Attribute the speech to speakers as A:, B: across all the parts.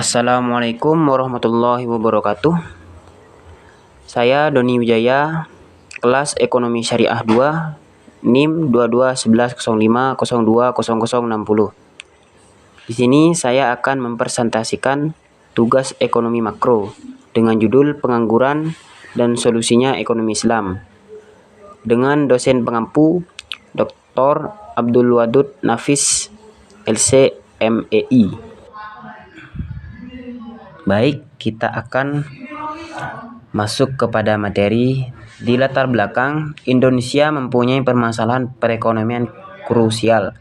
A: Assalamualaikum warahmatullahi wabarakatuh. Saya Doni Wijaya, kelas Ekonomi Syariah 2, NIM 221105020060. Di sini saya akan mempresentasikan tugas ekonomi makro dengan judul Pengangguran dan Solusinya Ekonomi Islam dengan dosen pengampu Dr. Abdul Wadud Nafis, LC MEI. Baik, kita akan masuk kepada materi. Di latar belakang, Indonesia mempunyai permasalahan perekonomian krusial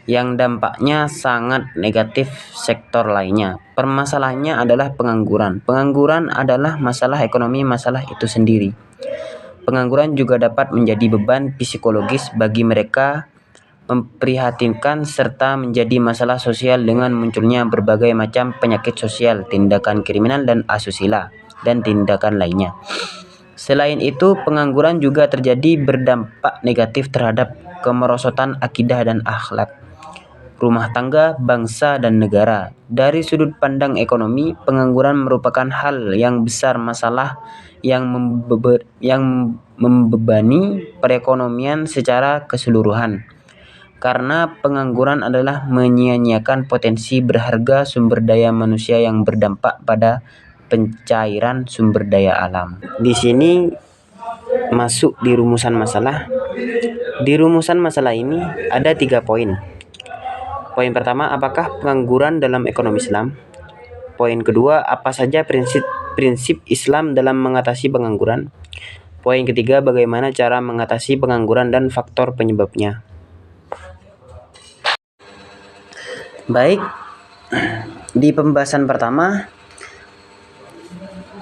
A: yang dampaknya sangat negatif sektor lainnya. Permasalahannya adalah pengangguran. Pengangguran adalah masalah ekonomi, masalah itu sendiri. Pengangguran juga dapat menjadi beban psikologis bagi mereka, memprihatinkan serta menjadi masalah sosial dengan munculnya berbagai macam penyakit sosial, tindakan kriminal dan asusila, dan tindakan lainnya. Selain itu, pengangguran juga terjadi berdampak negatif terhadap kemerosotan akidah dan akhlak, rumah tangga, bangsa, dan negara. Dari sudut pandang ekonomi, pengangguran merupakan hal yang besar, masalah yang membebani perekonomian secara keseluruhan. Karena pengangguran adalah menyia-nyiakan potensi berharga sumber daya manusia yang berdampak pada pencairan sumber daya alam. Di sini masuk di rumusan masalah. Di rumusan masalah ini ada 3 poin. Poin pertama, apakah pengangguran dalam ekonomi Islam? Poin kedua, apa saja prinsip Islam dalam mengatasi pengangguran? Poin ketiga, bagaimana cara mengatasi pengangguran dan faktor penyebabnya? Baik, di pembahasan pertama,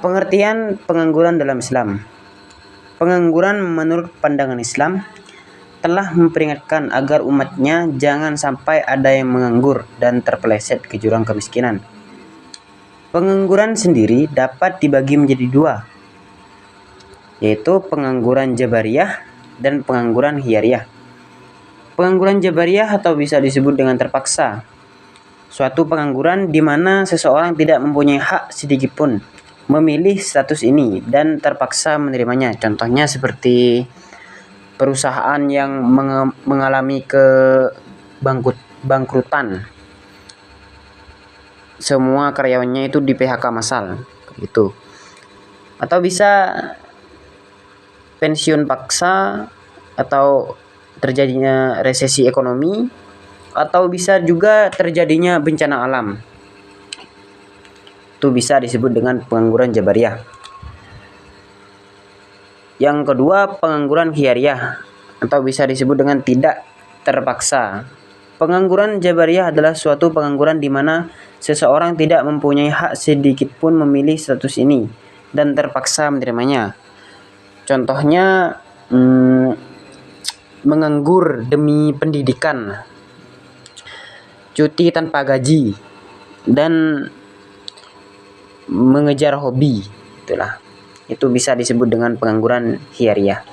A: pengertian pengangguran dalam Islam. Pengangguran menurut pandangan Islam telah memperingatkan agar umatnya jangan sampai ada yang menganggur dan terpeleset ke jurang kemiskinan. Pengangguran sendiri dapat dibagi menjadi 2, yaitu pengangguran jabariyah dan pengangguran khiyariyah. Pengangguran jabariyah atau bisa disebut dengan terpaksa, suatu pengangguran di mana seseorang tidak mempunyai hak sedikitpun memilih status ini dan terpaksa menerimanya. Contohnya seperti perusahaan yang mengalami bangkrutan, semua karyawannya itu di PHK massal, gitu. Atau bisa pensiun paksa, atau terjadinya resesi ekonomi, atau bisa juga terjadinya bencana alam. Itu bisa disebut dengan pengangguran jabariyah. Yang kedua, pengangguran khiyariyah atau bisa disebut dengan tidak terpaksa. Pengangguran jabariyah adalah suatu pengangguran di mana seseorang tidak mempunyai hak sedikit pun memilih status ini dan terpaksa menerimanya. Contohnya menganggur demi pendidikan, cuti tanpa gaji, dan mengejar hobi. Itu bisa disebut dengan pengangguran khiyariyah.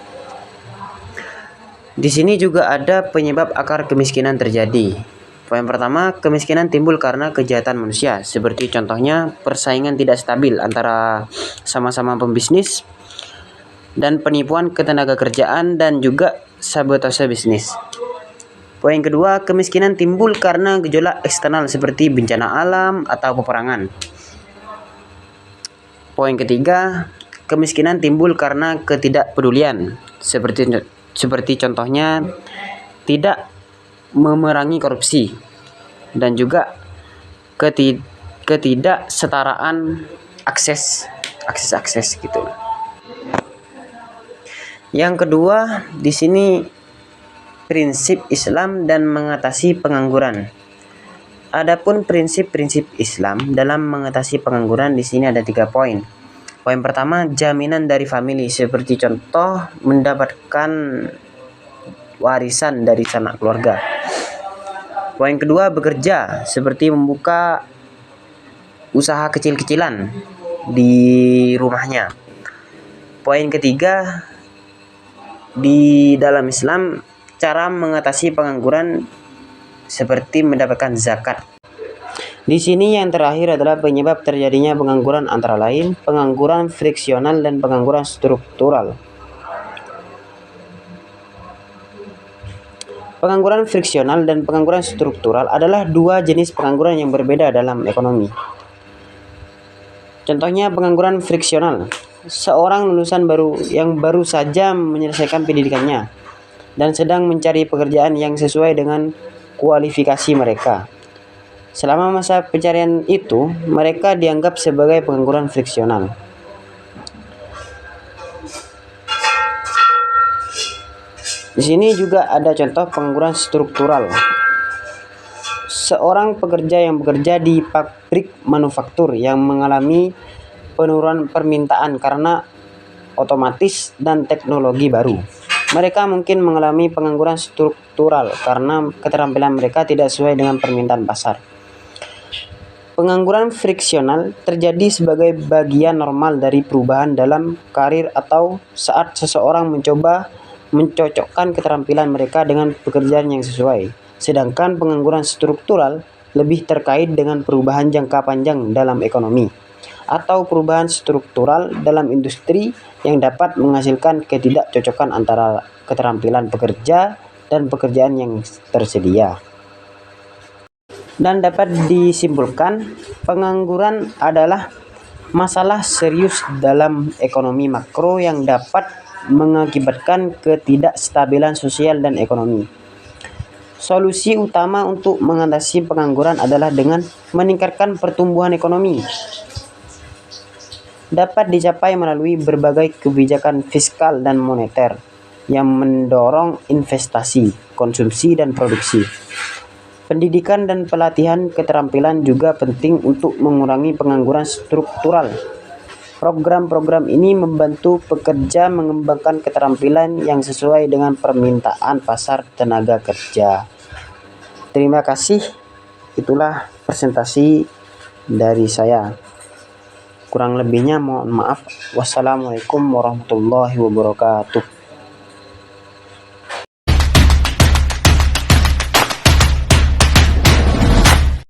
A: Di sini juga ada penyebab akar kemiskinan terjadi. Poin pertama, kemiskinan timbul karena kejahatan manusia, seperti contohnya persaingan tidak stabil antara sama-sama pembisnis dan penipuan ketenaga kerjaan dan juga sabotase bisnis. Poin kedua, kemiskinan timbul karena gejolak eksternal seperti bencana alam atau peperangan. Poin ketiga, kemiskinan timbul karena ketidakpedulian, seperti contohnya tidak memerangi korupsi dan juga ketidaksetaraan akses gitu. Yang kedua, di sini prinsip Islam dan mengatasi pengangguran. Adapun prinsip-prinsip Islam dalam mengatasi pengangguran di sini ada 3 poin. Poin pertama, jaminan dari famili, seperti contoh mendapatkan warisan dari sanak keluarga. Poin kedua, bekerja, seperti membuka usaha kecil-kecilan di rumahnya. Poin ketiga, di dalam Islam cara mengatasi pengangguran seperti mendapatkan zakat. Di sini yang terakhir adalah penyebab terjadinya pengangguran antara lain pengangguran friksional dan pengangguran struktural. Pengangguran friksional dan pengangguran struktural adalah dua jenis pengangguran yang berbeda dalam ekonomi. Contohnya pengangguran friksional, seorang lulusan yang baru saja menyelesaikan pendidikannya dan sedang mencari pekerjaan yang sesuai dengan kualifikasi mereka. Selama masa pencarian itu, mereka dianggap sebagai pengangguran friksional. Di sini juga ada contoh pengangguran struktural. Seorang pekerja yang bekerja di pabrik manufaktur yang mengalami penurunan permintaan karena otomatis dan teknologi baru. Mereka mungkin mengalami pengangguran struktural karena keterampilan mereka tidak sesuai dengan permintaan pasar. Pengangguran friksional terjadi sebagai bagian normal dari perubahan dalam karir atau saat seseorang mencoba mencocokkan keterampilan mereka dengan pekerjaan yang sesuai. Sedangkan pengangguran struktural lebih terkait dengan perubahan jangka panjang dalam ekonomi atau perubahan struktural dalam industri yang dapat menghasilkan ketidakcocokan antara keterampilan pekerja dan pekerjaan yang tersedia. Dan dapat disimpulkan, pengangguran adalah masalah serius dalam ekonomi makro yang dapat mengakibatkan ketidakstabilan sosial dan ekonomi. Solusi utama untuk mengatasi pengangguran adalah dengan meningkatkan pertumbuhan ekonomi. Dapat dicapai melalui berbagai kebijakan fiskal dan moneter yang mendorong investasi, konsumsi, dan produksi. Pendidikan dan pelatihan keterampilan juga penting untuk mengurangi pengangguran struktural. Program-program ini membantu pekerja mengembangkan keterampilan yang sesuai dengan permintaan pasar tenaga kerja. Terima kasih. Itulah presentasi dari saya. Kurang lebihnya mohon maaf. Wassalamualaikum warahmatullahi wabarakatuh.